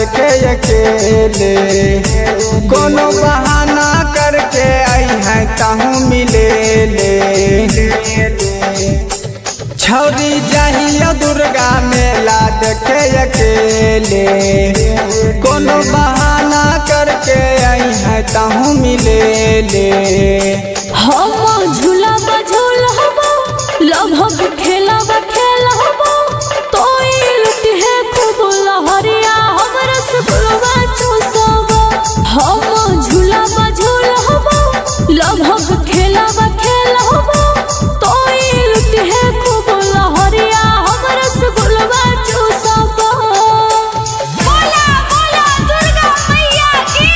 देखे अकेले। कोनो बहाना करके आई है ताहू मिले ले। छौरी जाहिया दुर्गा मेला देखे अकेले। कोनो बहाना करके आई है ताहू मिले ले। हम झूला झूल हबो लगभग खेला खेल हबो तो लुट है खूब लहरिया हम रसगुल्ला चूसबो। हम झूला झूल हबो लगभग खेला खेल हबो तो लुट है खूब लहरिया हम रसगुल्ला चूसबो। बोला बोला दुर्गा मैया की।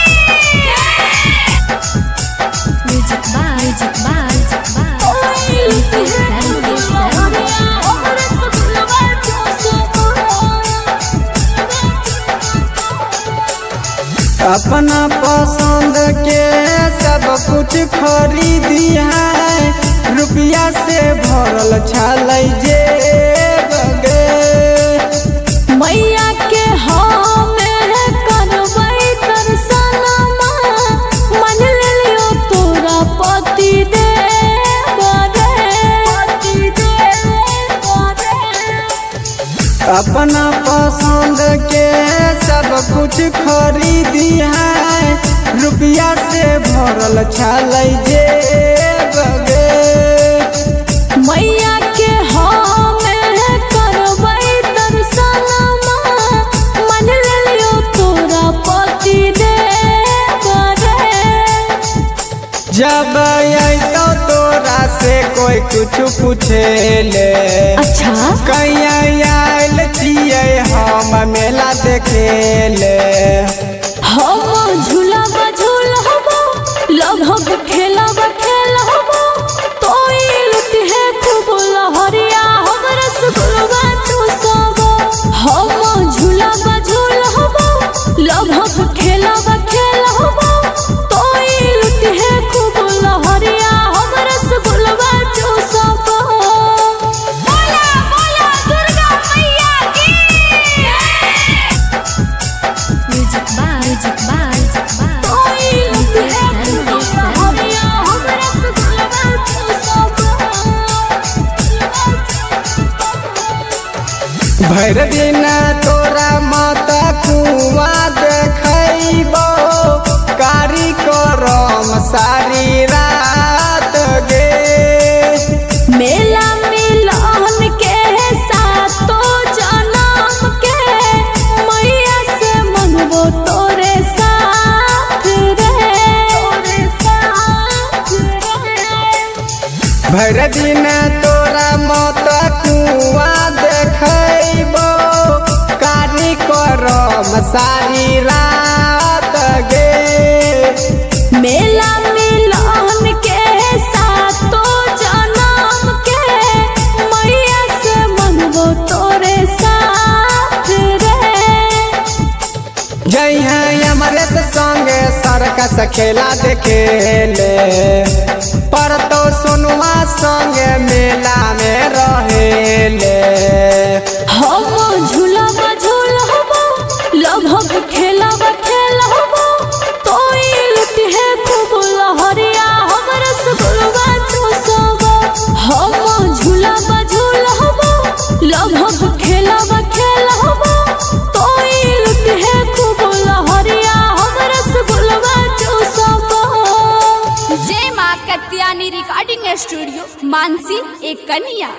म्यूजिक बाय अपना पसंद के सब कुछ खरीदी है। रुपया से भरल छालै जेब गे। मैया के हम करबै दर्शनमा मन लियो तोरा पति देव रे। अपना पसंद के सब कुछ खरीदी है। रुपया से भरल छालै जेब गे। मैया के हम करबै दर्शनमा मन लियो तोरा पति देव रे। जब अइतो तोरा से कोई कुछ पूछे ले। अच्छा कहिया आयल छियै हम मेला देखे ले। हम झूला झूल हबो लगभग खेला खेल हबो तो लुट है खूब लहरिया हम रसगुल्ला चूसबो। हम झूला झूल हबो लगभग खेला खेल हबो तो लुट है खूब लहरिया हम रसगुल्ला चूसबो। बोला बोला दुर्गा मैया की। म्यूजिक बाय भर दिन तोरा माता कुआ देखैबो। कारी करम सारी रात गे। मेला मिलन के सातो जनम के मैया से मंगबो तोरे साथ रे। भर दिन तोरा माता कुआ देखैबो। कारी करम सारी रात गे। मेला मिलन के सातो जनम के मैया से मंगबो तोरे साथ रे। जय हमरे संगे सर्कस खेला देखे ले। पर तो सोनुआ संगे मेला में रहे ले। हम झूला झूल हबो लगभग खेला खेल हबो तो लुट है खूब लहरिया हम रसगुल्ला चूसबो। हम झूला झूल हबो लगभग खेला खेल हबो तो लुट है खूब लहरिया हम रसगुल्ला चूसबो। जय मां कत्यानी रिकॉर्डिंग स्टूडियो मानसी एक कन्या।